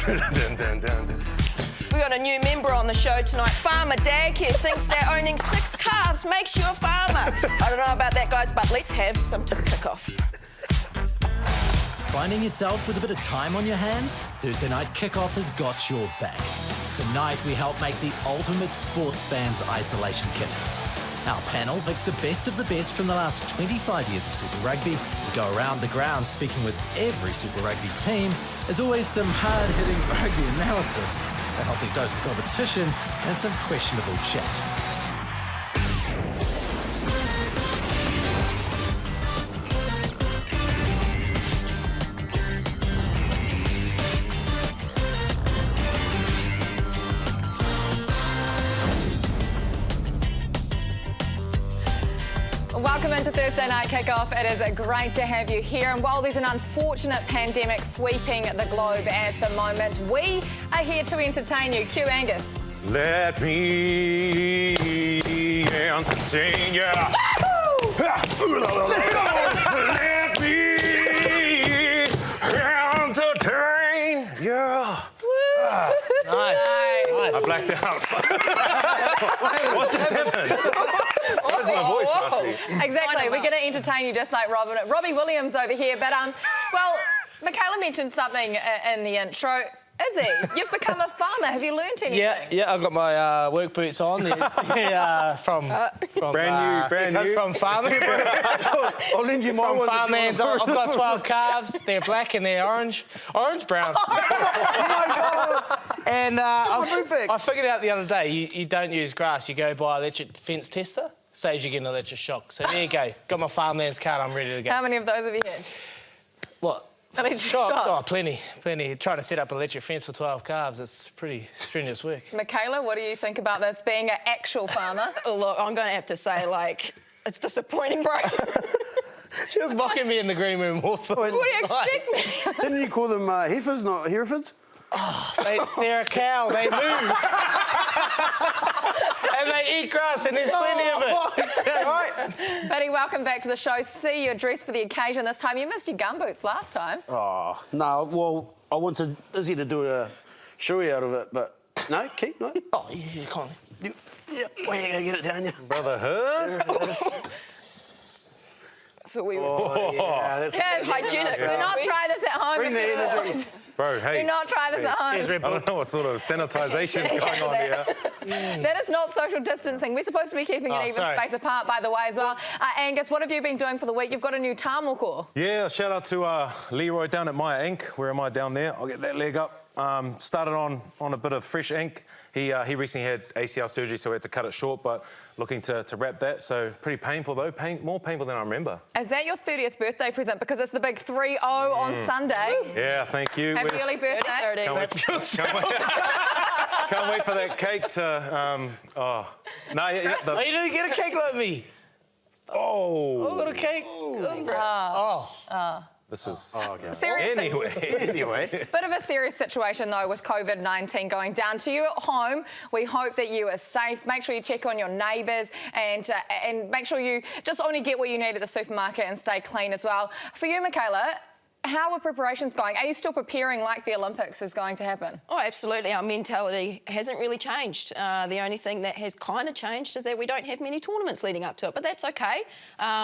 We got a new member on the show tonight. Farmer Dagg here thinks that owning 6 calves makes you a farmer. I don't know about that, guys, but let's have some tip kick-off. Finding yourself with a bit of time on your hands? Thursday Night Kickoff has got your back. Tonight, we help make the ultimate sports fans isolation kit. Our panel picked the best of the best from the last 25 years of Super Rugby. We go around the ground speaking with every Super Rugby team. There's always some hard-hitting rugby analysis, a healthy dose of competition, and some questionable chat. Welcome into Thursday Night Kickoff. It is great to have you here. And while there's an unfortunate pandemic sweeping the globe at the moment, we are here to entertain you. Cue Angus. Let me entertain you. Let's go. Let me entertain you. Nice. I blacked out. What just happened? Where's my voice must be? Exactly. We're going to entertain you just like Robbie Williams over here. But, well, Michaela mentioned something in the intro. Izzy, you've become a farmer. Have you learnt anything? Yeah, I've got my work boots on. From brand new. From farming. I'll lend you my ones. Farmhands. I've got 12 calves. They're black and they're orange. Orange-brown. And I figured out the other day, you don't use grass. You go buy an electric fence tester. Saves you getting an electric shock. So there you go. Got my farmhand's card. I'm ready to go. How many of those have you had? What? Electric Shocks? shocks? Oh, plenty. Trying to set up an electric fence for 12 calves, it's pretty strenuous work. Michaela, what do you think about this, being an actual farmer? Look, I'm going to have to say, like, it's disappointing, bro. She was mocking me in the green room. What What do you expect me? Didn't you call them heifers, not Herefords? They're a cow, they move. And they eat grass, and there's plenty of it. Right. Buddy, welcome back to the show. See, you're dressed for the occasion this time. You missed your gumboots last time. Oh, no, well, I wanted Izzy to do a shoey out of it, but no, keep, no. Oh, you can't. Yeah, where you going to get it down, you? Brotherhood. So we were... Oh, yeah, that's hygienic. Do not try this at home. Bring the energy. Bro, hey. Do not try this at home. Here's Red I Bull. don't know what sort of sanitization is going on here. That is not social distancing. We're supposed to be keeping an even space apart, by the way, as well. Angus, what have you been doing for the week? You've got a new tamoko. Yeah, shout out to Leroy down at Maya Ink. Where am I down there? I'll get that leg up. Started on a bit of fresh ink. He recently had ACL surgery, so we had to cut it short, but looking to wrap that. So pretty painful, though. More painful than I remember. Is that your 30th birthday present? Because it's the big 3-0 on Sunday. Yeah, thank you. Happy early birthday. Can't wait for that cake to... No, yeah, Oh, you didn't get a cake like me. Oh. A little cake. This is... Serious Anyway. Bit of a serious situation, though, with COVID-19 going down. To you at home, we hope that you are safe. Make sure you check on your neighbours and make sure you just only get what you need at the supermarket and stay clean as well. For you, Michaela, how are preparations going? Are you still preparing like the Olympics is going to happen? Oh, absolutely. Our mentality hasn't really changed. The only thing that has kind of changed is that we don't have many tournaments leading up to it, but that's okay.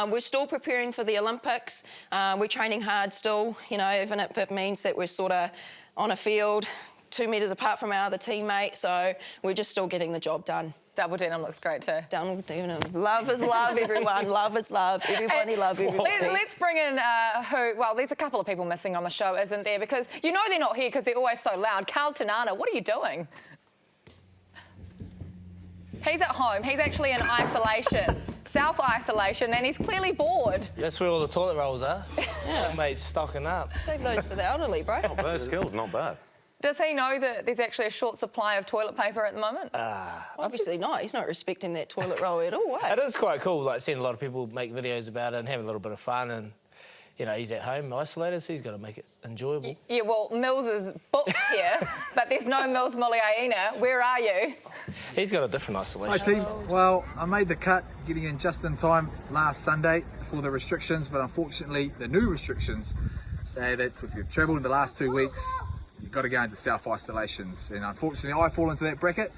We're still preparing for the Olympics. We're training hard still, you know, even if it means that we're sort of on a field 2 metres apart from our other teammate, so we're just still getting the job done. Double denim looks great too. Double denim. Love is love, everyone. Love is love. Everybody love everybody. Let's bring in well, there's a couple of people missing on the show, isn't there? Because you know they're not here because they're always so loud. Carl Tanana, what are you doing? He's at home. He's actually in isolation, self-isolation, and he's clearly bored. That's where all the toilet rolls are. Yeah. Mate's stocking up. Save those for the elderly, bro. Not bad skills, not bad. Does he know that there's actually a short supply of toilet paper at the moment? Obviously not. He's not respecting that toilet roll at all, eh? It is quite cool, like seeing a lot of people make videos about it and have a little bit of fun, and you know, he's at home isolated, so he's got to make it enjoyable. Yeah, well, Mills is booked here, but there's no Mills Muliaina. Where are you? He's got a different isolation. Hi team. Well, I made the cut getting in just in time last Sunday before the restrictions, but unfortunately the new restrictions say that if you've travelled in the last 2 weeks, you've got to go into self-isolations. And unfortunately, I fall into that bracket.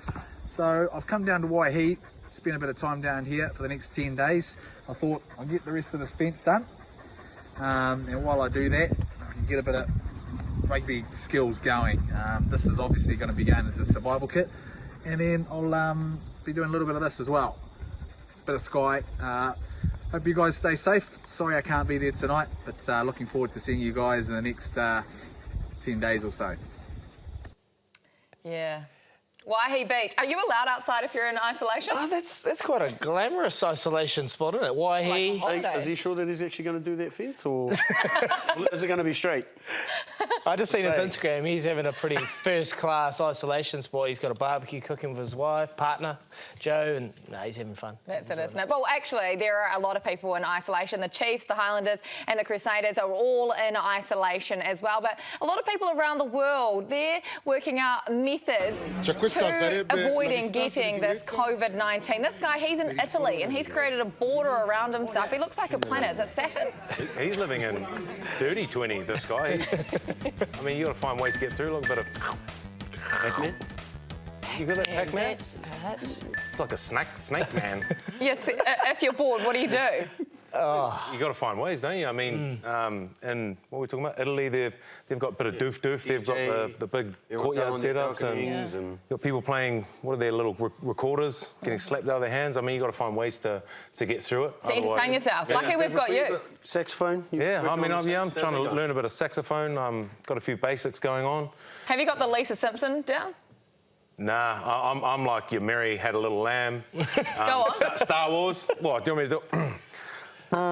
So I've come down to Waihi, spent a bit of time down here for the next 10 days. I thought I'll get the rest of this fence done. And while I do that, I can get a bit of rugby skills going. This is obviously going to be going into the survival kit. And then I'll be doing a little bit of this as well. Bit of Sky. Hope you guys stay safe. Sorry I can't be there tonight, but looking forward to seeing you guys in the next 10 days or so. Yeah. Waihi Beach. Are you allowed outside if you're in isolation? Oh, that's quite a glamorous isolation spot, isn't it? Waihi. Like Is he sure that he's actually going to do that fence, or is it going to be straight? I just seen his Instagram. He's having a pretty first-class isolation spot. He's got a barbecue cooking with his wife, partner, Joe, and he's having fun. That's it, isn't it? Well, actually, there are a lot of people in isolation. The Chiefs, the Highlanders and the Crusaders are all in isolation as well. But a lot of people around the world, they're working out methods to avoiding getting this COVID-19. This guy, he's in Italy and he's created a border around himself. He looks like a planet. Is it Saturn? He's living in 30-20, this guy. I mean, you got to find ways to get through. Look, a bit of Pac-Man. You got that Pac-Man? That's it. It's like a snake man. Yes, if you're bored, what do you do? You got to find ways, don't you? I mean, in what are we talking about? Italy, they've got a bit of doof. They've got the big courtyard setups, and you've got people playing. What are their little recorders getting slapped out of their hands? I mean, you got to find ways to get through it. To entertain yourself. Lucky we've got you. Saxophone? Yeah, I mean, I'm trying to learn a bit of saxophone. Got a few basics going on. Have you got the Lisa Simpson down? Nah, I'm like your Mary Had a Little Lamb. Go on. Star Wars. What, do you want me to do it? That's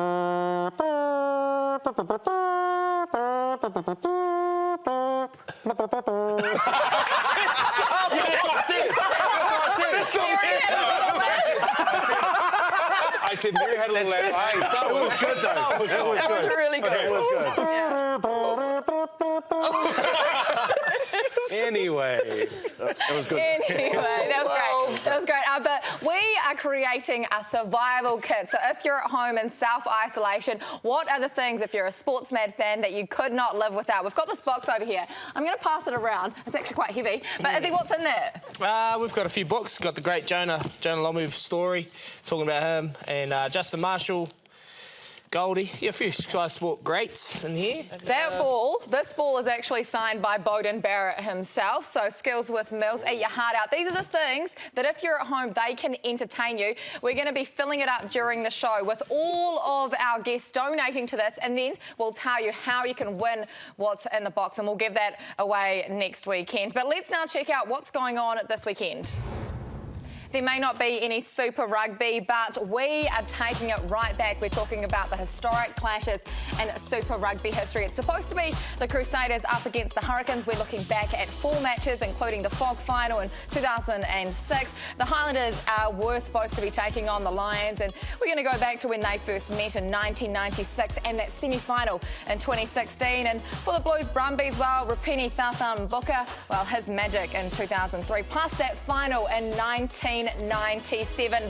what I said. I said Mary Had a Little Lamb. It was good, though. It was really good. Okay, it was good. Anyway, that was good. Anyway, that was great. That was great. But we are creating a survival kit. So if you're at home in self-isolation, what are the things, if you're a Sports Mad fan, that you could not live without? We've got this box over here. I'm going to pass it around. It's actually quite heavy. But Izzy, what's in there? We've got a few books. Got the great Jonah Lomu story, talking about him, and Justin Marshall, Goldie, a few Sky Sport greats in here. This ball is actually signed by Beauden Barrett himself. So skills with Mills, eat your heart out. These are the things that if you're at home, they can entertain you. We're going to be filling it up during the show with all of our guests donating to this, and then we'll tell you how you can win what's in the box, and we'll give that away next weekend. But let's now check out what's going on this weekend. There may not be any Super Rugby, but we are taking it right back. We're talking about the historic clashes in Super Rugby history. It's supposed to be the Crusaders up against the Hurricanes. We're looking back at 4 matches, including the Fog final in 2006. The Highlanders were supposed to be taking on the Lions, and we're going to go back to when they first met in 1996 and that semi-final in 2016. And for the Blues Brumbies, well, Rapini Thatham Booker, well, his magic in 2003, plus that final in 1997.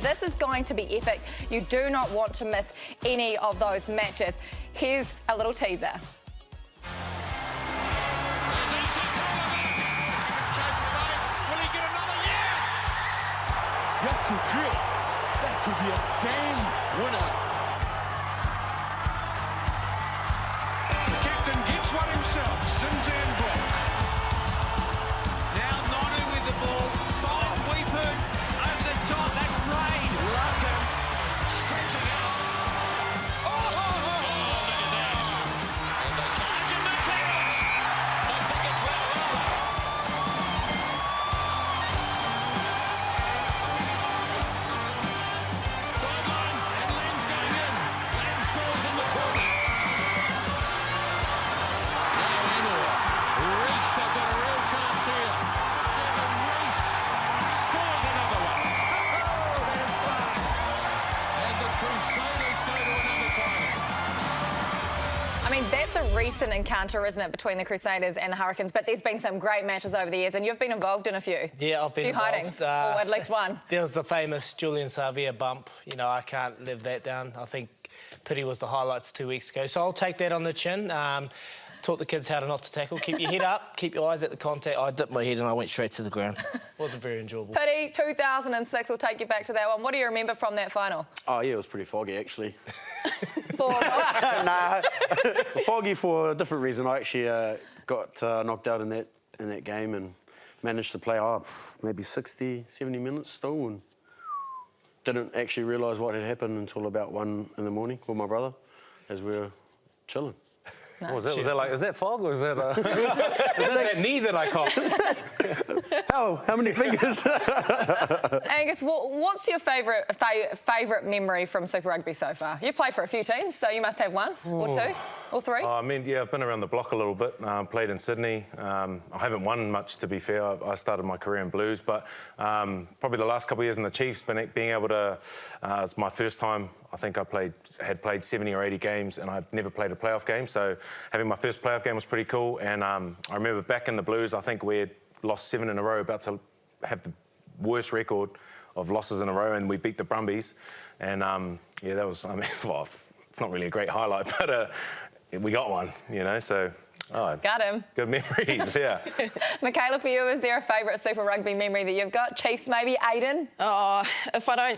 This is going to be epic. You do not want to miss any of those matches. Here's a little teaser. That could be a game winner. The captain gets one himself, Sinzan Brock. Now Nonu with the ball, finds Weepu over the top, that's Rain. Larkin stretching out. Oh! Look at that. And they can't do nothing. I think it's Laurala. Sideline, and Lamb's going in. Lamb scores in the corner. Now Enor. Reece, they've got a real chance here. Seven Reece scores another one. And the Crusaders go to another final. I mean, that's a recent encounter, isn't it, between the Crusaders and the Hurricanes? But there's been some great matches over the years, and you've been involved in a few. Yeah, I've been involved. Hidings, or at least one. There was the famous Julian Savia bump. You know, I can't live that down. I think Piri was the highlights 2 weeks ago, so I'll take that on the chin. Taught the kids how to not to tackle. Keep your head up, keep your eyes at the contact. I dipped my head and I went straight to the ground. Wasn't very enjoyable. Piri, 2006 will take you back to that one. What do you remember from that final? Oh, yeah, it was pretty foggy, actually. Nah. Foggy for a different reason. I actually got knocked out in that game and managed to play maybe 60, 70 minutes still, and didn't actually realise what had happened until about 1 in the morning with my brother as we were chilling. Nice. Was that like, is that fog or is that, is that knee that I caught? How many fingers? Angus, what's your favourite memory from Super Rugby so far? You played for a few teams, so you must have one or two or three. I mean, yeah, I've been around the block a little bit. Played in Sydney. I haven't won much, to be fair. I started my career in Blues, but probably the last couple of years in the Chiefs, being able to, it's my first time. I think I had played 70 or 80 games, and I'd never played a playoff game. So having my first playoff game was pretty cool. And I remember back in the Blues, I think we had lost 7 in a row, about to have the worst record of losses in a row, and we beat the Brumbies. And yeah, that was, I mean, well, it's not really a great highlight, but we got one, you know, so. Oh, got him. Good memories, yeah. Michaela, for you, is there a favourite Super Rugby memory that you've got? Chiefs, maybe? Aiden? Oh, if I don't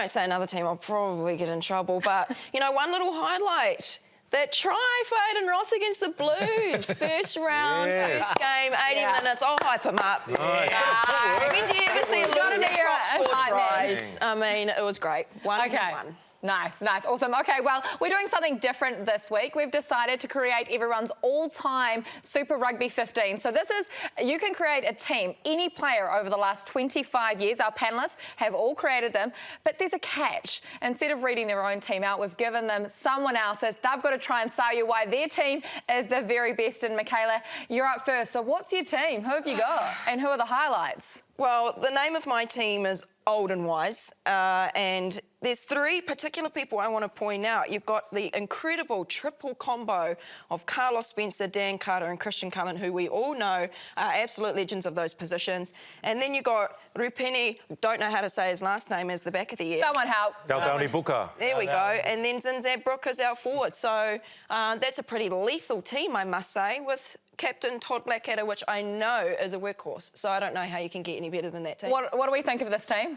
say another team, I'll probably get in trouble. But, you know, one little highlight. That try for Aiden Ross against the Blues. First round, first game, 80 minutes. I'll hype him up. Nice. When do you ever see a lot of top score tries? I mean, it was great. One. Nice, nice, awesome. OK, well, we're doing something different this week. We've decided to create everyone's all-time Super Rugby 15. So this is, you can create a team, any player over the last 25 years. Our panellists have all created them, but there's a catch. Instead of reading their own team out, we've given them someone else's. They've got to try and sell you why their team is the very best. And Michaela, you're up first. So what's your team? Who have you got? And who are the highlights? Well, the name of my team is Old and Wise, and there's 3 particular people I want to point out. You've got the incredible triple combo of Carlos Spencer, Dan Carter and Christian Cullen, who we all know are absolute legends of those positions. And then you've got Rupini, don't know how to say his last name, as the back of the year. Someone help. Dalbowni Buka. There we go. And then Zinzab Brook is our forward. So that's a pretty lethal team, I must say, with Captain Todd Blackadder, which I know is a workhorse. So I don't know how you can get any better than that team. What do we think of this team?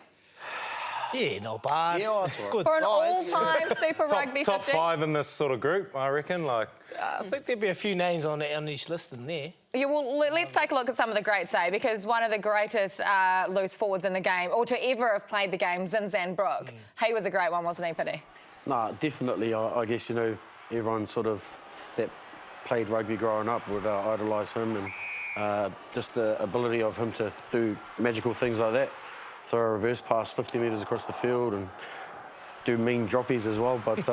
Yeah, not bad. Yeah, good for an size. all-time Super Rugby 15. Top 5 in this sort of group, I reckon. Like, I think there'd be a few names on each list in there. Yeah, well, let's take a look at some of the greats, because one of the greatest loose forwards in the game, or to ever have played the game, Zinzan Brook. He was a great one, wasn't he, Piri? Nah, definitely. I guess, you know, everyone sort of that played rugby growing up would idolise him, and just the ability of him to do magical things like that. Throw a reverse pass 50 metres across the field and do mean droppies as well. But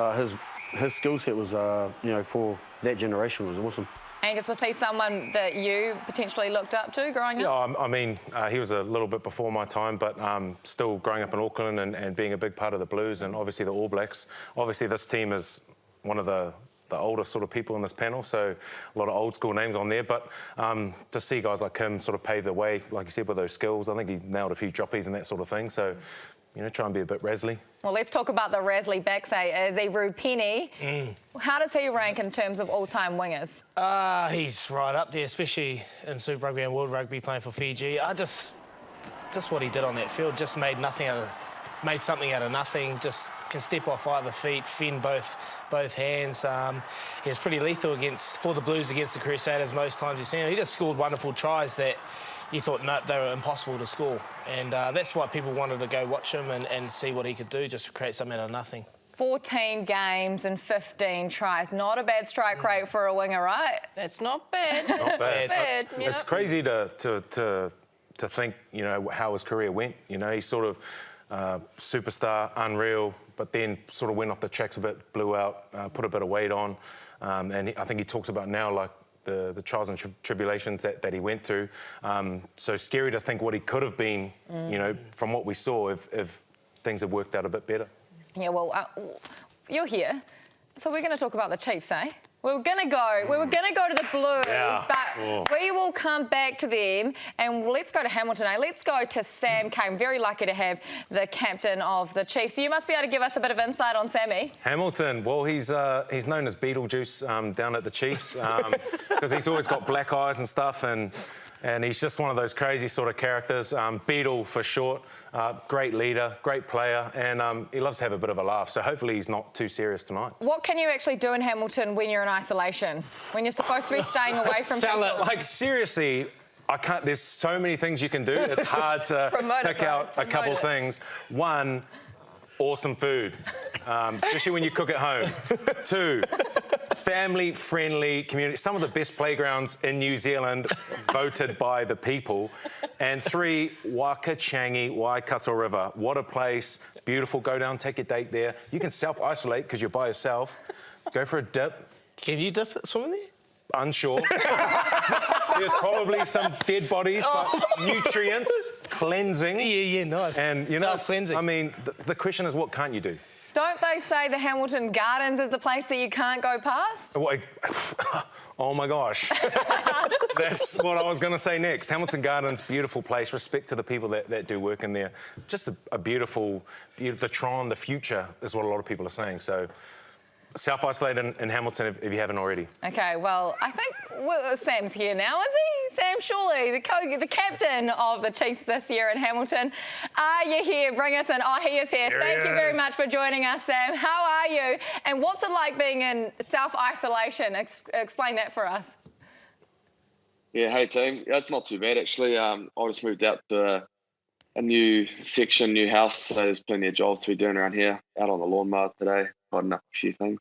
his skill set was, you know, for that generation was awesome. Angus, was he someone that you potentially looked up to growing up? Yeah, I mean, he was a little bit before my time, but still growing up in Auckland and being a big part of the Blues and obviously the All Blacks. Obviously, this team is one of the older sort of people in this panel, so a lot of old school names on there. But to see guys like him sort of pave the way, like you said, with those skills, I think he nailed a few droppies and that sort of thing. So, you know, try and be a bit razzly. Well, let's talk about the razzly backsay. Is he Rupini? How does he rank in terms of all-time wingers? He's right up there, especially in Super Rugby and World Rugby playing for Fiji. just what he did on that field, just made something out of nothing. Just can step off either feet, fend both hands. He was pretty lethal for the Blues against the Crusaders most times you've seen him. He just scored wonderful tries that you thought, no, they were impossible to score. And that's why people wanted to go watch him and see what he could do, just to create something out of nothing. 14 games and 15 tries. Not a bad strike rate for a winger, right? That's not bad. Not bad. It's crazy to think, you know, how his career went. You know, he's sort of superstar, unreal, but then sort of went off the tracks a bit, blew out, put a bit of weight on. And I think he talks about now, like, the trials and tribulations that he went through. So scary to think what he could have been, you know, from what we saw if things had worked out a bit better. Yeah, well, you're here, so we're going to talk about the Chiefs, eh? We were going to go to the Blues, but We will come back to them, and let's go to Hamilton. Let's go to Sam Kane. Very lucky to have the captain of the Chiefs. So you must be able to give us a bit of insight on Sammy. Hamilton, well, he's known as Beetlejuice down at the Chiefs because he's always got black eyes and stuff, and he's just one of those crazy sort of characters. Beetle for short. Great leader, great player, and he loves to have a bit of a laugh. So hopefully he's not too serious tonight. What can you actually do in Hamilton when you're in isolation? When you're supposed to be staying away from people? Like, seriously, I can't. There's so many things you can do. It's hard to pick out a couple things. One, awesome food, especially when you cook at home. Two, family-friendly community. Some of the best playgrounds in New Zealand, voted by the people. And three, Wakachangi, Waikato River. What a place. Beautiful. Go down, take a date there. You can self-isolate because you're by yourself. Go for a dip. Can you dip it swimming there? Unsure. There's probably some dead bodies, but nutrients, cleansing. Yeah, nice. And, you know, self-cleansing. I mean, the question is, what can't you do? Don't they say the Hamilton Gardens is the place that you can't go past? Oh, my gosh. That's what I was going to say next. Hamilton Gardens, beautiful place. Respect to the people that do work in there. Just a beautiful, the Tron, the future is what a lot of people are saying. So self-isolate in Hamilton if you haven't already. OK, well, I think Sam's here now, is he? Sam Shawley, the captain of the Chiefs this year in Hamilton. Are you here? Bring us in. Oh, he is here. Thank you very much for joining us, Sam. How are you? And what's it like being in self-isolation? Explain that for us. Yeah, hey team. That's not too bad actually. I just moved out to a new section, new house, so there's plenty of jobs to be doing around here. Out on the lawnmower today, tidying up a few things.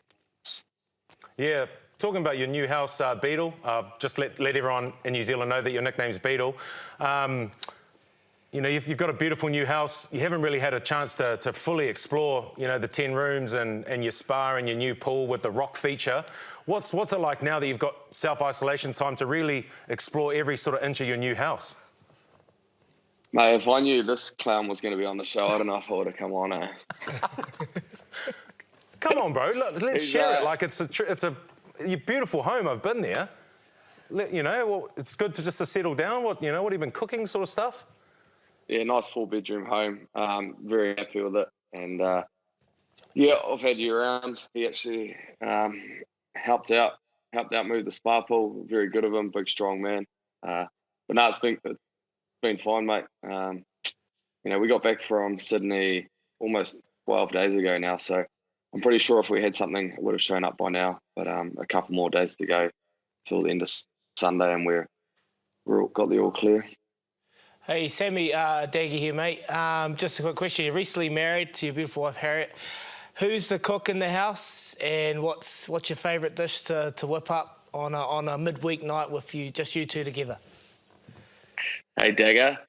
Yeah, talking about your new house, Beetle, just let everyone in New Zealand know that your nickname's Beetle. You know, you've got a beautiful new house. You haven't really had a chance to fully explore, you know, the 10 rooms and your spa and your new pool with the rock feature. What's it like now that you've got self-isolation time to really explore every sort of inch of your new house? Mate, if I knew this clown was going to be on the show, I don't know if I would have come on. Come on, bro. Look, let's share it. Like it's a your beautiful home. I've been there. You know, well, it's good to just to settle down. What have you been cooking, sort of stuff? Yeah, nice 4-bedroom home. Very happy with it. And yeah, I've had you around. He actually helped out move the spa pool. Very good of him, big strong man. But no, it's been fine, mate. You know, we got back from Sydney almost 12 days ago now, so I'm pretty sure if we had something, it would have shown up by now. But a couple more days to go till the end of Sunday, and we're got the all clear. Hey, Sammy, Dagg here, mate. Just a quick question. You're recently married to your beautiful wife, Harriet. Who's the cook in the house, and what's your favourite dish to whip up on a midweek night with you two together? Hey, Dagger.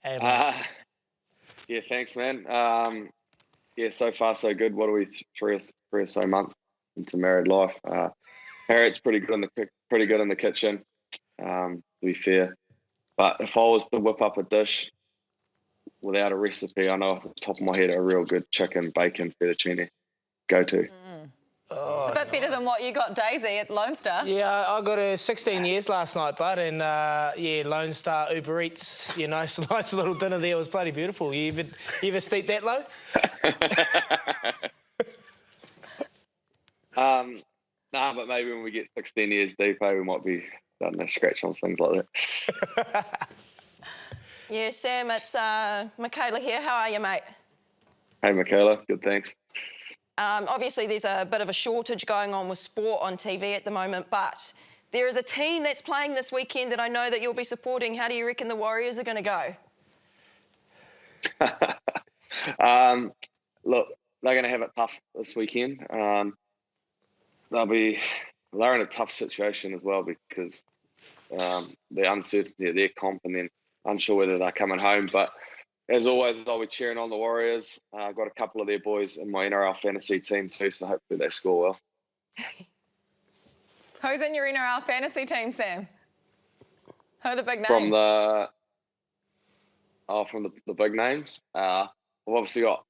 Hey, mate. Yeah, thanks, man. Yeah, so far so good. What are we, three or so months into married life? Harriet's pretty good in the kitchen. To be fair, but if I was to whip up a dish without a recipe, I know off the top of my head a real good chicken, bacon, fettuccine go-to. Oh, it's a bit better than what you got, Daisy, at Lone Star. Yeah, I got her 16 years last night, bud, and yeah, Lone Star, Uber Eats, you know, it's a nice little dinner there. It was bloody beautiful. You ever sleep that low? Nah, but maybe when we get 16 years deep, we might be starting to scratch on things like that. Yeah, Sam, it's Michaela here. How are you, mate? Hey, Michaela. Good, thanks. Obviously, there's a bit of a shortage going on with sport on TV at the moment, but there is a team that's playing this weekend that I know that you'll be supporting. How do you reckon the Warriors are going to go? Look, they're going to have it tough this weekend. They're in a tough situation as well because the uncertainty of their comp and then unsure whether they're coming home. But as always, I'll be cheering on the Warriors. I've got a couple of their boys in my NRL fantasy team too, so hopefully they score well. Who's in your NRL fantasy team, Sam? Who are the big names? From the big names. I've obviously got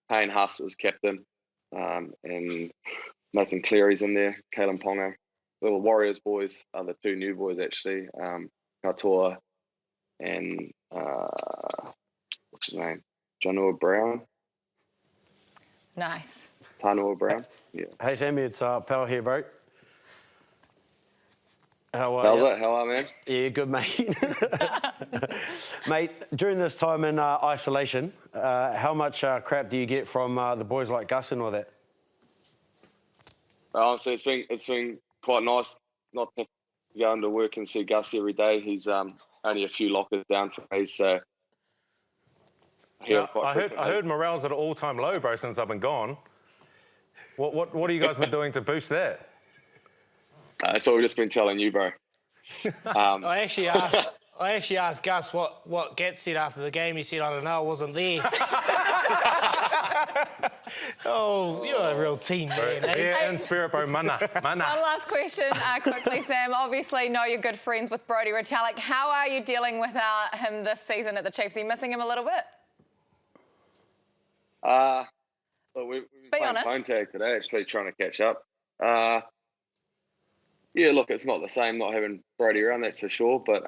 Payne Huss as captain, and Nathan Cleary's in there, Kalen Ponga, the Warriors boys are the two new boys actually, Katoa and what's his name, Jonua Brown. Nice. Tanua Brown. Yeah. Hey, Sammy, it's Pal here, bro. How are How's you? it? How are, man? Yeah, good, mate. Mate, during this time in isolation, how much crap do you get from the boys like Gus and all that? Honestly, it's been quite nice not to go into work and see Gus every day. He's only a few lockers down from me, so. I heard morale's at an all-time low, bro, since I've been gone. What have you guys been doing to boost that? That's all we've just been telling you, bro. I actually asked Gus what Gets said after the game. He said, I don't know, I wasn't there. Oh, you're a real team man, eh? Yeah, in spirit, bro. Mana. One last question, quickly, Sam. Obviously, know you're good friends with Brodie Retallick. How are you dealing without him this season at the Chiefs? Are you missing him a little bit? So we've been playing phone tag today, actually trying to catch up. Yeah, look, it's not the same not having Brodie around, that's for sure. But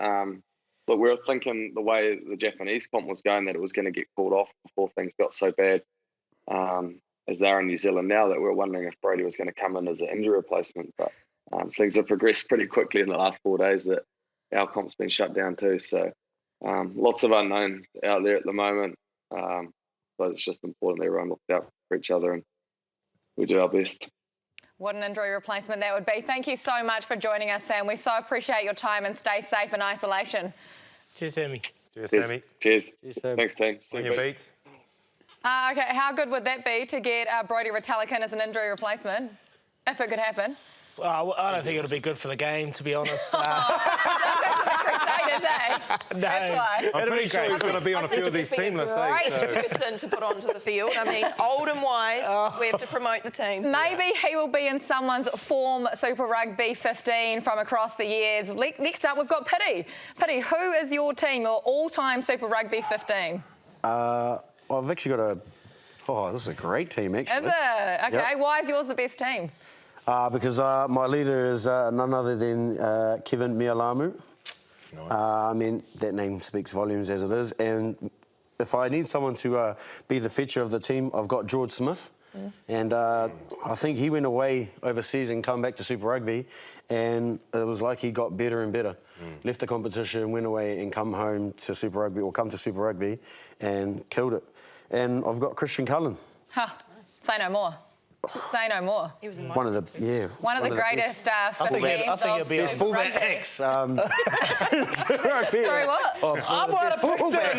we were thinking the way the Japanese comp was going that it was going to get called off before things got so bad as they're in New Zealand now, that we were wondering if Brodie was going to come in as an injury replacement. But things have progressed pretty quickly in the last 4 days that our comp's been shut down too. So lots of unknowns out there at the moment. But it's just important that everyone looks out for each other and we do our best. What an injury replacement that would be. Thank you so much for joining us, Sam. We so appreciate your time and stay safe in isolation. Cheers, Sammy. Cheers, Sammy. Cheers. Sam. Thanks, team. On your beats. Okay, how good would that be to get Brodie Retallick in as an injury replacement, if it could happen? Well, I don't think it'll be good for the game, to be honest. Good for the Crusaders, eh? No. That's why. I'm pretty sure he's going to be on a few of these team lists. Great person to put onto the field. I mean, old and wise, we have to promote the team. Maybe he will be in someone's form Super Rugby 15 from across the years. Next up, we've got Piri. Piri, who is your team, your all-time Super Rugby 15? Well, I've actually got a... Oh, this is a great team, actually. Is it? OK, Yep. Why is yours the best team? Because my leader is none other than Kevin Mialamu. Nice. I mean, that name speaks volumes as it is. And if I need someone to be the feature of the team, I've got George Smith. And I think he went away overseas and come back to Super Rugby, and it was like he got better and better. Left the competition, went away and come home to Super Rugby, or come to Super Rugby, and killed it. And I've got Christian Cullen. Huh. Say no more. Say no more. He was in my One of the greatest best 15s of best Super fullback Rugby. X. Sorry, what? I want to pick them.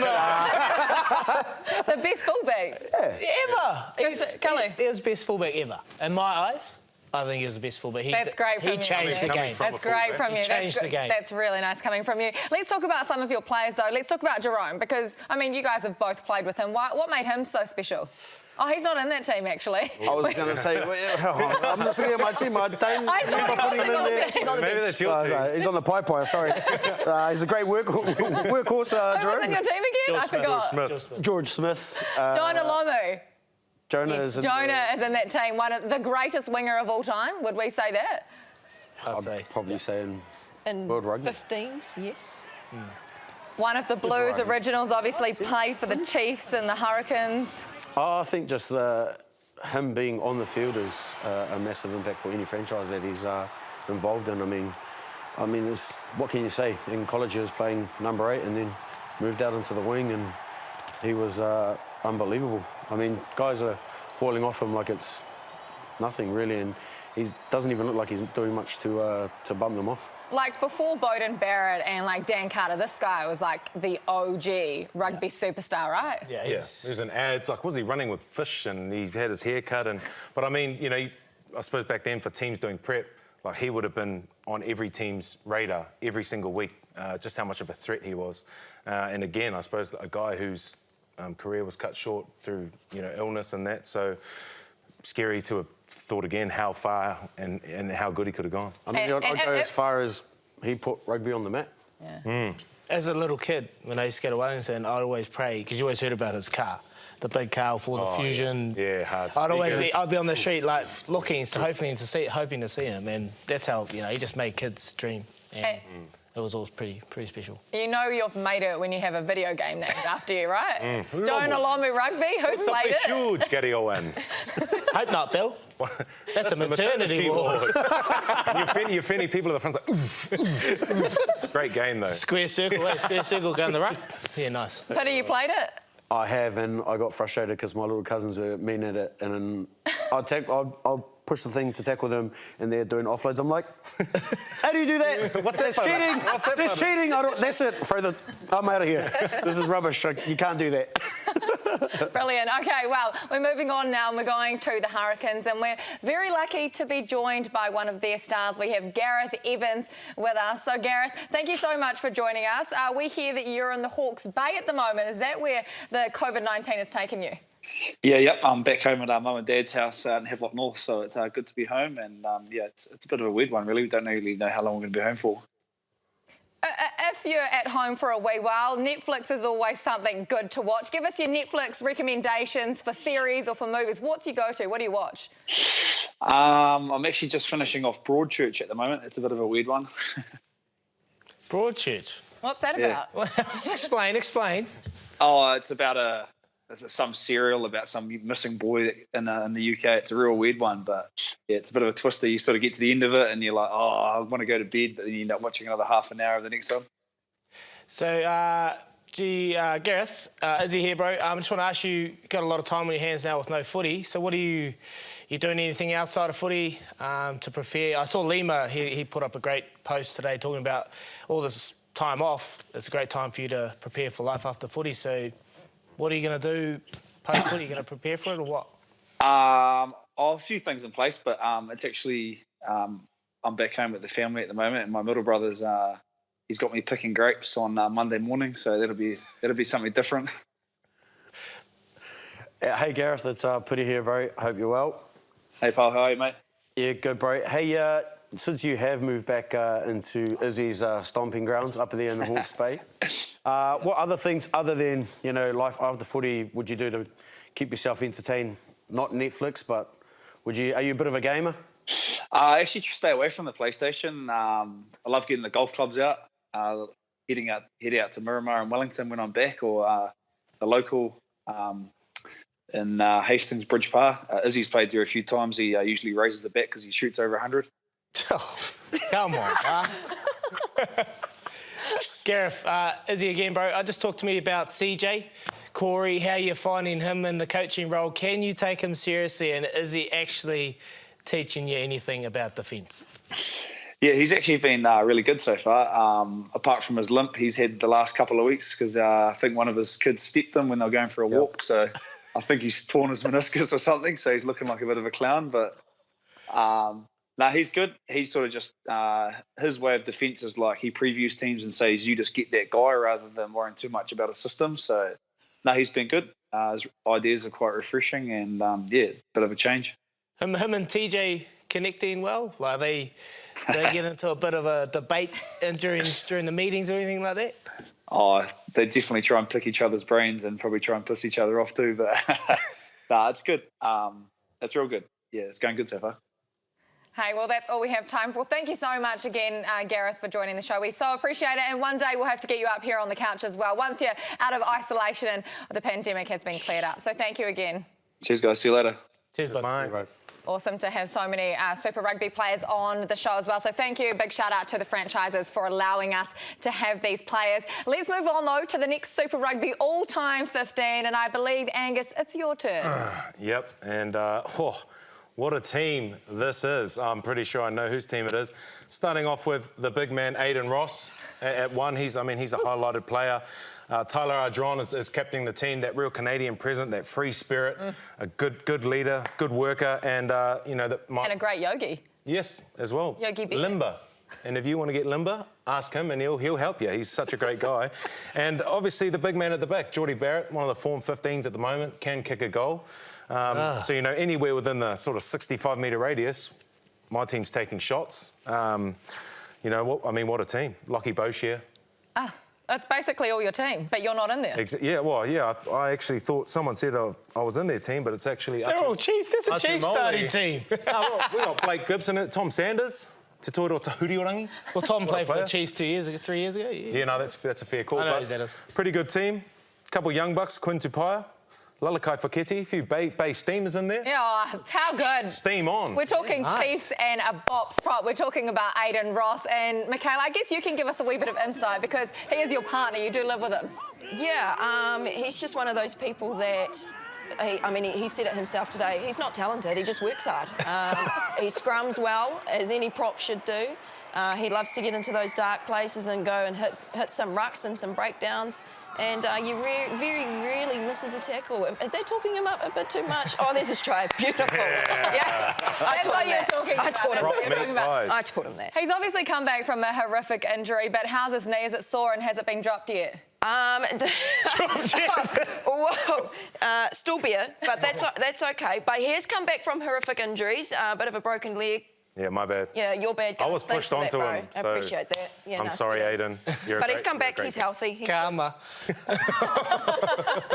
The best fullback? Ever. Cully. He was the best fullback ever. In my eyes, I think he was the best fullback. That's great from you. He changed the game. That's great from you. He changed the game. That's really nice coming from you. Let's talk about some of your players, though. Let's talk about Jerome, because, I mean, you guys have both played with him. What made him so special? Oh, he's not in that team, actually. I was going to say, I'm just looking at my team. I don't remember putting him in there. Maybe that's your team. He's on the pie, sorry. He's a great workhorse, Who was Jerome. in your team again? I forgot. George Smith. Jonah Lomu. Jonah Yes, is Jonah is in that team. One of the greatest winger of all time. Would we say that? I'd probably say in World Rugby. 15s, yes. One of the Blues originals, obviously played for the Chiefs and the Hurricanes. I think just him being on the field is a massive impact for any franchise that he's involved in. I mean, what can you say? In college, he was playing number 8 and then moved out into the wing, and he was unbelievable. I mean, guys are falling off him like it's nothing, really, and he doesn't even look like he's doing much to bum them off. Like, before Bowden Barrett and, like, Dan Carter, this guy was, like, the OG rugby superstar, right? Yeah. There's an ad. It's like, was he running with fish and he's had his hair cut? But, I mean, you know, I suppose back then for teams doing prep, like, he would have been on every team's radar every single week, just how much of a threat he was. And, again, I suppose a guy whose career was cut short through, you know, illness and that, so scary to have thought again how far and how good he could have gone. I mean, I'd go as far as he put rugby on the map. Yeah. As a little kid, when I used to get to Wellington, I'd always pray, because you always heard about his car. the big car for the fusion. Yeah, hard I'd be on the street like looking, hoping to see him, and that's how he just made kids dream. And it was all pretty special. You know you've made it when you have a video game named after you, right? Don't Alomu Rugby, who's played it? Huge, Gary Owen. Hope not, Bill. That's a maternity ward. And your Fenny people at the front like, oof, oof, oof. Great game, though. Square circle going the ruck. Yeah, nice. Peter, you played it? I have, and I got frustrated because my little cousins were mean at it, and I'll push the thing to tackle them, and they're doing offloads. I'm like, how do you do that? What's that? Cheating. That's cheating. That's it. I'm out of here. This is rubbish. You can't do that. Brilliant. OK, well, we're moving on now and we're going to the Hurricanes, and we're very lucky to be joined by one of their stars. We have Gareth Evans with us. So, Gareth, thank you so much for joining us. We hear that you're in the Hawke's Bay at the moment. Is that where the COVID-19 has taken you? Yep. I'm back home at our mum and dad's house out in Havelock North, so it's good to be home. And it's a bit of a weird one, really. We don't really know how long we're going to be home for. If you're at home for a wee while, Netflix is always something good to watch. Give us your Netflix recommendations for series or for movies. What do you go to? What do you watch? I'm actually just finishing off Broadchurch at the moment. It's a bit of a weird one. Broadchurch? What's that about? Explain. Oh, it's about some serial about some missing boy in the UK. It's a real weird one, but yeah, it's a bit of a twister. You sort of get to the end of it and you're like, oh, I want to go to bed, but then you end up watching another half an hour of the next one. So, Gareth, Izzy here, bro. I just want to ask you, got a lot of time on your hands now with no footy. So what are you doing anything outside of footy to prepare? I saw Lima, he put up a great post today talking about all this time off. It's a great time for you to prepare for life after footy. So what are you going to do post-footy? Are you going to prepare for it or what? A few things in place, but it's actually I'm back home with the family at the moment, and my middle brother's he's got me picking grapes on Monday morning, so that'll be something different. Hey Gareth, it's Piri here, bro. Hope you're well. Hey pal, how are you, mate? Yeah, good, bro. Hey, since you have moved back into Izzy's stomping grounds up there in the Hawke's Bay, what other things other than life after footy would you do to keep yourself entertained? Not Netflix, but are you a bit of a gamer? I actually stay away from the PlayStation. I love getting the golf clubs out, heading out to Miramar and Wellington when I'm back, or the local in Hastings Bridge Par. Izzy's played there a few times. He usually raises the bat because he shoots over 100. Oh, come on, Gareth, Izzy again, bro. Just talk to me about CJ, Corey, how you're finding him in the coaching role. Can you take him seriously, and is he actually teaching you anything about defence? Yeah, he's actually been really good so far. Apart from his limp he's had the last couple of weeks because I think one of his kids stepped him when they were going for a walk. So I think he's torn his meniscus or something, so he's looking like a bit of a clown. But no, he's good. He's sort of just his way of defence is like he previews teams and says you just get that guy rather than worrying too much about a system. So no, he's been good. His ideas are quite refreshing and bit of a change. Him and TJ connecting well? Like they get into a bit of a debate during the meetings or anything like that? Oh, they definitely try and pick each other's brains and probably try and piss each other off too. But nah, it's good. It's real good. Yeah, it's going good so far. Hey, well, that's all we have time for. Thank you so much again, Gareth, for joining the show. We so appreciate it. And one day we'll have to get you up here on the couch as well, once you're out of isolation and the pandemic has been cleared up. So thank you again. Cheers, guys. See you later. Cheers, bye. Awesome to have so many Super Rugby players on the show as well. So thank you. Big shout out to the franchises for allowing us to have these players. Let's move on, though, to the next Super Rugby all-time 15. And I believe, Angus, it's your turn. Yep. And, what a team this is. I'm pretty sure I know whose team it is. Starting off with the big man, Aidan Ross, at one. He's a highlighted player. Tyler Ardron is captaining the team, that real Canadian presence, that free spirit, a good leader, good worker, and, and a great yogi. Yes, as well. Yogi B. Limber. And if you want to get limber, ask him and he'll help you. He's such a great guy. And obviously the big man at the back, Geordie Barrett, one of the form 15s at the moment, can kick a goal. So, anywhere within the sort of 65-metre radius, my team's taking shots. What a team. Lockie Boshier. That's basically all your team, but you're not in there. Yeah, well, yeah, I actually thought someone said I was in their team, but it's actually... They're all Chiefs. That's a Chiefs starting team. No, we got Blake Gibson in it, Tom Sanders, Te Toiro Tahuriorangi. Well, Tom played for the Chiefs 3 years ago. Yeah, no, that's a fair call. I know but who that is. Pretty good team. Couple young bucks, Quinn Tupaia, Lalakai Whaketi, a few Bay steamers in there. Yeah, how good. Steam on. We're talking Chiefs and a Bops prop. We're talking about Aiden Ross and Michaela. I guess you can give us a wee bit of insight because he is your partner. You do live with him. Yeah, he's just one of those people that... he said it himself today. He's not talented. He just works hard. He scrums well, as any prop should do. He loves to get into those dark places and go and hit some rucks and some breakdowns. And you very rarely misses a tackle. Is that talking him up a bit too much? Oh, there's his try. Beautiful. Yes. That's what you're talking about. I taught him that. He's obviously come back from a horrific injury, but how's his knee? Is it sore and has it been dropped yet? Still beer, but that's okay. But he has come back from horrific injuries, a bit of a broken leg. Yeah, my bad. Yeah, your bad, guys. I was pushed onto him. I appreciate that. Yeah, I'm sorry, Aiden. But he's come back. He's healthy. He's Karma.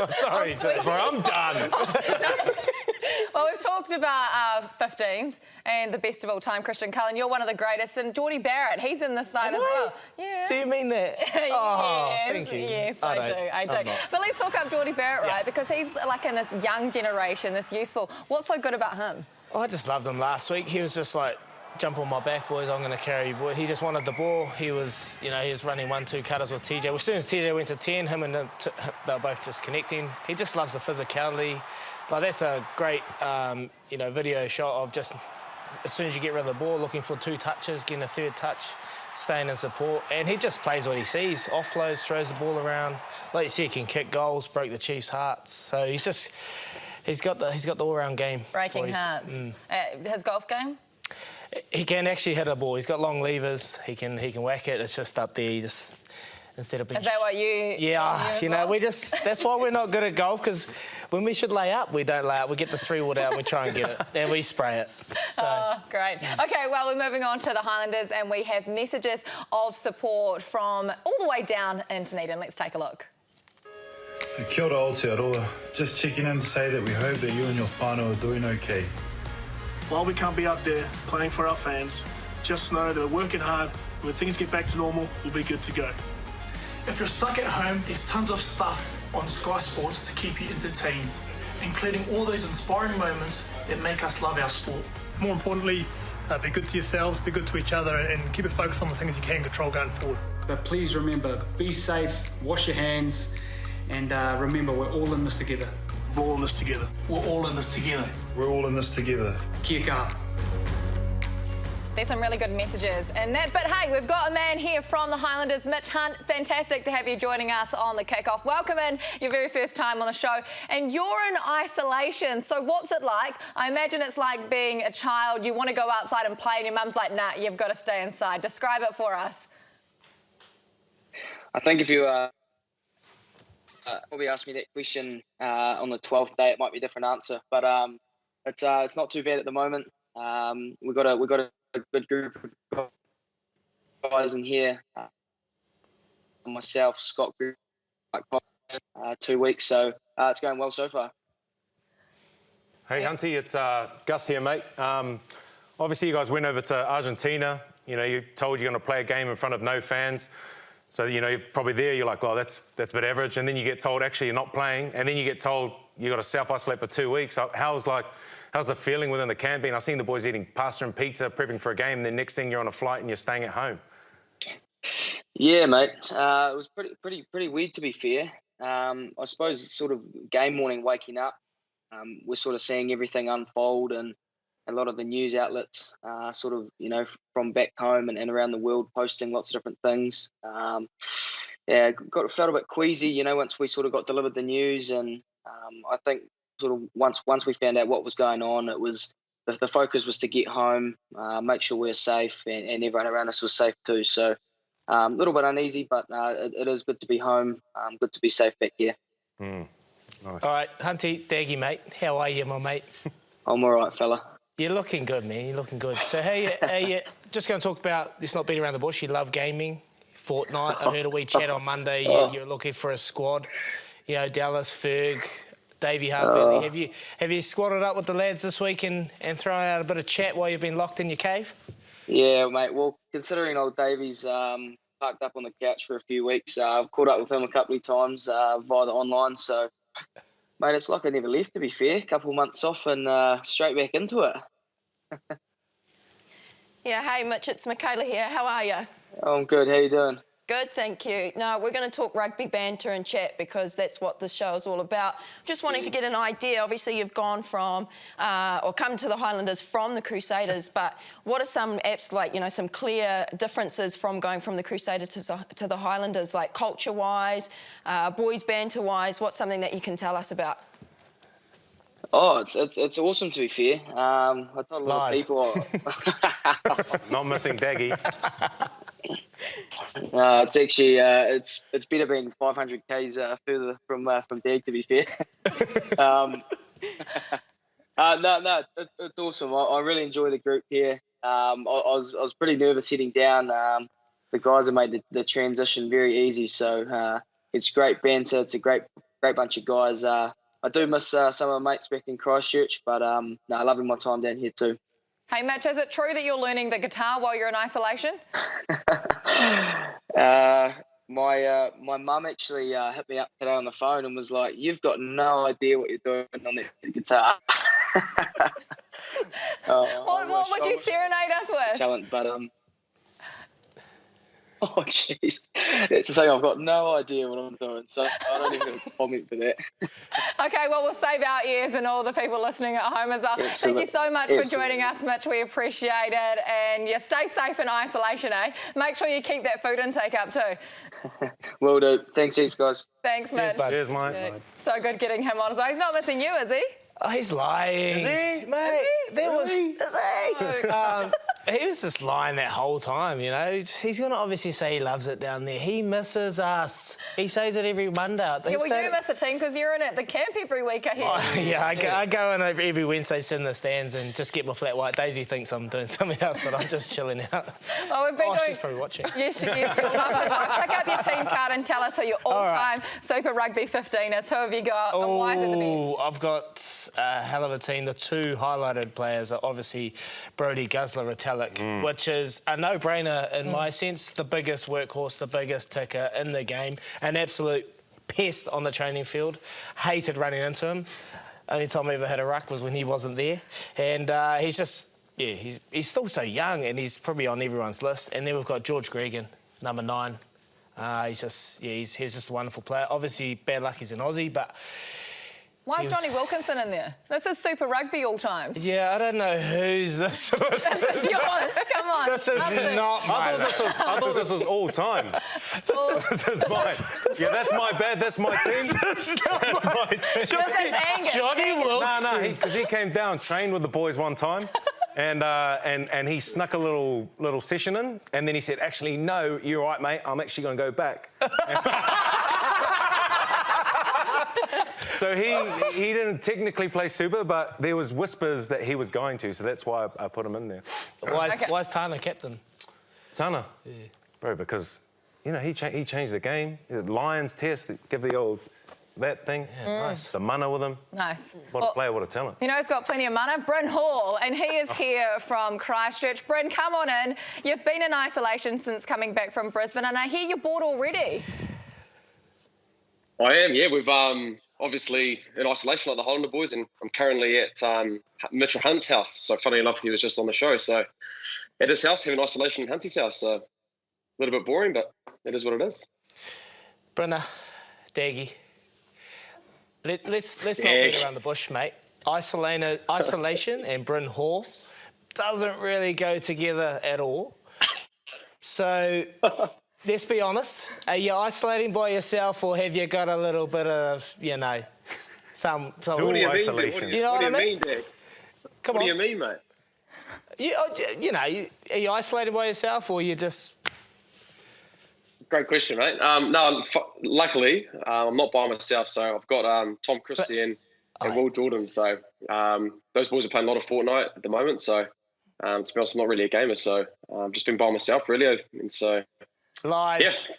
Sorry, I'm done. Well, we've talked about 15s and the best of all time, Christian Cullen. You're one of the greatest. And Geordie Barrett, he's in this side as well. Yeah. Do you mean that? Yes, thank you. Yes, I do. But let's talk up Geordie Barrett, right? Because he's like in this young generation, this useful. What's so good about him? I just loved him last week. He was just like, jump on my back, boys, I'm going to carry you, boy. He just wanted the ball. He was, he was running 1-2 cutters with TJ. As soon as TJ went to 10, him and they were both just connecting. He just loves the physicality. Like, that's a great, video shot of just, as soon as you get rid of the ball, looking for 2 touches, getting a 3rd touch, staying in support. And he just plays what he sees, offloads, throws the ball around. Like you see, he can kick goals, broke the Chiefs' hearts. So he's just, he's got the all-round game. Breaking hearts. His golf game? He can actually hit a ball. He's got long levers. He can whack it. It's just up there. He just, instead of being... Is that what you... Yeah, we just... That's why we're not good at golf, because when we should lay up, we don't lay up. We get the 3-wood out and we try and get it. Then we spray it. So. Oh, great. OK, well, we're moving on to the Highlanders and we have messages of support from all the way down in Dunedin. Let's take a look. Kia ora Aotearoa. Just checking in to say that we hope that you and your whānau are doing OK. While we can't be out there playing for our fans, just know that we're working hard. When things get back to normal, we'll be good to go. If you're stuck at home, there's tons of stuff on Sky Sports to keep you entertained, including all those inspiring moments that make us love our sport. More importantly, be good to yourselves, be good to each other, and keep it focused on the things you can control going forward. But please remember, be safe, wash your hands, and remember, we're all in this together. We're all in this together. We're all in this together. We're all in this together. Kia kaha. There's some really good messages in that. But hey, we've got a man here from the Highlanders, Mitch Hunt. Fantastic to have you joining us on the kickoff. Welcome in, your very first time on the show. And you're in isolation. So what's it like? I imagine it's like being a child. You want to go outside and play and your mum's like, nah, you've got to stay inside. Describe it for us. I think if you probably asked me that question on the 12th day, it might be a different answer. But it's not too bad at the moment. We've got a good group of guys in here. Myself, Scott, 2 weeks, so it's going well so far. Hey Hunty, it's Gus here, mate. Obviously you guys went over to Argentina. You told you're going to play a game in front of no fans. So, you're probably there, you're like, well, that's a bit average. And then you get told, actually, you're not playing. And then you get told you got to self-isolate for 2 weeks. How's the feeling within the camp been? I've seen the boys eating pasta and pizza, prepping for a game. And then next thing you're on a flight and you're staying at home. Yeah, mate. It was pretty weird, to be fair. I suppose it's sort of game morning, waking up. We're sort of seeing everything unfold, and a lot of the news outlets sort of, from back home and around the world posting lots of different things. Felt a bit queasy, once we sort of got delivered the news. And I think sort of once we found out what was going on, it was the focus was to get home, make sure we're safe, and everyone around us was safe too. So a little bit uneasy, but it is good to be home, good to be safe back here. Nice. All right, Hunty, Daggy, mate. How are you, my mate? I'm all right, fella. You're looking good, man. You're looking good. So, hey, just going to talk about, let's not beat around the bush. You love gaming. fortnight. I heard a wee chat on Monday. You're looking for a squad. You know, Dallas, Ferg, Davey Harvey. Have you squatted up with the lads this week and thrown out a bit of chat while you've been locked in your cave? Yeah, mate. Well, considering old Davey's parked up on the couch for a few weeks, I've caught up with him a couple of times via the online. So, mate, it's like I never left, to be fair. A couple of months off and straight back into it. Yeah, hey, Mitch, it's Michaela here. How are you? I'm good. How you doing? Good, thank you. No, we're going to talk rugby banter and chat because that's what this show is all about. Just wanting to get an idea. Obviously, you've gone from or come to the Highlanders from the Crusaders, but what are some some clear differences from going from the Crusaders to the Highlanders, like culture-wise, boys banter-wise? What's something that you can tell us about? Oh, it's awesome, to be fair. I told a lot of people. Not missing Daggy. It's actually it's better being 500 k's further from Dagg, to be fair. No, it's awesome. I really enjoy the group here. I was pretty nervous heading down. The guys have made the transition very easy, so it's great banter. It's a great bunch of guys. I do miss some of my mates back in Christchurch, but loving my time down here too. Hey, Mitch, is it true that you're learning the guitar while you're in isolation? My mum actually hit me up today on the phone and was like, "You've got no idea what you're doing on that guitar." What would you serenade us with? Talent, but oh jeez, that's the thing. I've got no idea what I'm doing, so I don't even have a comment for that. Okay, well, we'll save our ears and all the people listening at home as well. Thank you so much for joining us, Mitch. We appreciate it. And yeah, stay safe in isolation, eh? Make sure you keep that food intake up too. Will do. Thanks heaps, guys. Thanks, Mitch. Cheers, mate. So good getting him on as well. He's not missing you, is he? Oh, he's lying. Is he? Mate, he was just lying that whole time, you know. He's going to obviously say he loves it down there. He misses us. He says it every Monday. Yeah, well, you miss the team because you're in at the camp every week, I hear. Oh, yeah, I go in every Wednesday, sit in the stands and just get my flat white. Daisy thinks I'm doing something else, but I'm just chilling out. Well, we've been doing... she's probably watching. Yes, you'll love it. Pick up your team card and tell us who your all-time Super Rugby 15 is. Who have you got and why is it the best? I've got a hell of a team. The two highlighted players are obviously Brodie Guzzler-Retallick, which is a no-brainer in my sense. The biggest workhorse, the biggest ticker in the game. An absolute pest on the training field. Hated running into him. Only time I ever had a ruck was when he wasn't there. And he's just, he's still so young and he's probably on everyone's list. And then we've got George Gregan, number 9. He's just a wonderful player. Obviously, bad luck he's an Aussie, but... Why is Johnny Wilkinson in there? This is Super Rugby all times. Yeah, I don't know whose this was. This is yours. Come on. This is not mine. I thought this was all time. This is mine. Yeah, that's my bad. That's my team. That's my team. Johnny Wilkinson. No, because he came down, trained with the boys one time. And he snuck a little session in, and then he said, "Actually, no, you're right, mate. I'm actually going to go back." So he didn't technically play Super, but there was whispers that he was going to, so that's why I put him in there. Why is Tana captain? Tana? Yeah. Bro, because, you know, he changed the game. Lions test, give the old... that thing. Yeah, nice. The mana with him. Nice. What a player, what a talent. You know who's got plenty of mana? Bryn Hall, and he is here from Christchurch. Bryn, come on in. You've been in isolation since coming back from Brisbane, and I hear you're bored already. I am, yeah. We've obviously in isolation like the Highlander boys, and I'm currently at Mitchell Hunt's house. So funny enough, he was just on the show. So at his house, having isolation in Hunt's house. So a little bit boring, but it is what it is. Brenna, Daggy. Let's not beat around the bush, mate. Isolation and Bryn Hall doesn't really go together at all. So let's be honest. Are you isolating by yourself, or have you got a little bit of, you know, some isolation? You know what I mean? Dagg? Come on. on. What do you mean, mate? You know, are you isolated by yourself, or you just... Great question, mate. No, luckily, I'm not by myself. So I've got Tom Kirstie and Will Jordan. So those boys are playing a lot of Fortnite at the moment. So to be honest, I'm not really a gamer. So I've just been by myself, really. And so, Lies. Yeah.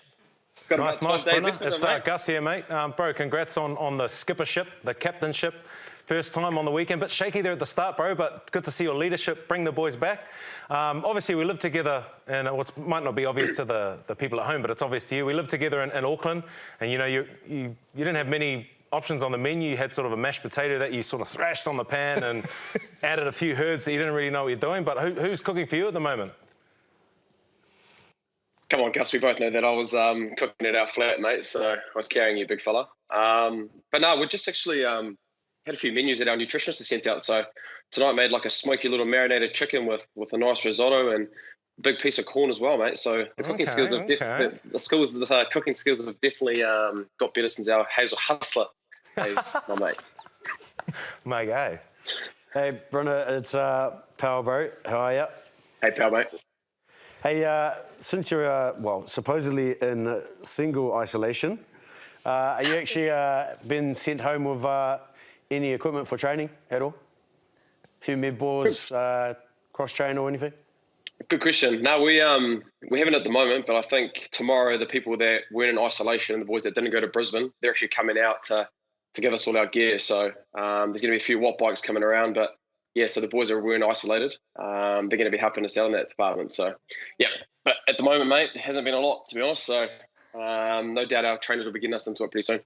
Got Nice, about 5 days Brunner. left with It's it, mate. Gus here, mate. Bro, congrats on the skippership, the captainship. First time on the weekend. Bit shaky there at the start, bro, but good to see your leadership bring the boys back. Obviously, we live together, and it might not be obvious to the people at home, but it's obvious to you. We live together in Auckland, and you know, you didn't have many options on the menu. You had sort of a mashed potato that you sort of thrashed on the pan and added a few herbs that you didn't really know what you're doing. But who's cooking for you at the moment? Come on, Gus, we both know that I was cooking it out flat, mate, so I was carrying you, big fella. But no, we just actually had a few menus that our nutritionist has sent out. So tonight made like a smoky little marinated chicken with a nice risotto and a big piece of corn as well, mate. So the cooking skills have the cooking skills have definitely got better since our Hazel Hustler days, my mate. My guy. Hey, Brunner, it's Power Bro. How are you? Hey, Power, mate. Hey, since you're, supposedly in single isolation, are you actually been sent home with any equipment for training at all? A few med balls, cross-train or anything? Good question. No, we haven't at the moment, but I think tomorrow the people that weren't in isolation, the boys that didn't go to Brisbane, they're actually coming out to give us all our gear. So there's going to be a few watt bikes coming around, but yeah, so the boys that weren't isolated, they're going to be helping us out in that department. So yeah, but at the moment, mate, it hasn't been a lot, to be honest. So no doubt our trainers will be getting us into it pretty soon.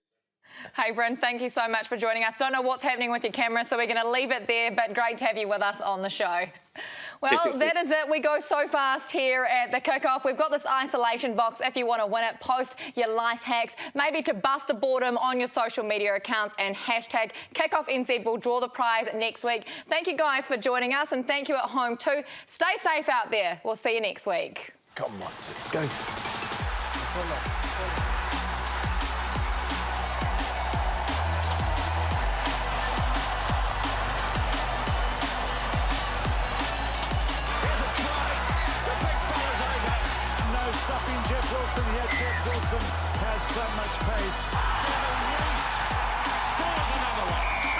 Hey, Bryn, thank you so much for joining us. Don't know what's happening with your camera, so we're going to leave it there, but great to have you with us on the show. Well, that is it. We go so fast here at the kickoff. We've got this isolation box if you want to win it. Post your life hacks, maybe to bust the boredom on your social media accounts, and hashtag KickoffNZ will draw the prize next week. Thank you guys for joining us, and thank you at home too. Stay safe out there. We'll see you next week. Come on, go. Stopping Jeff Wilson, yet Jeff Wilson has so much pace. Reese scores another one.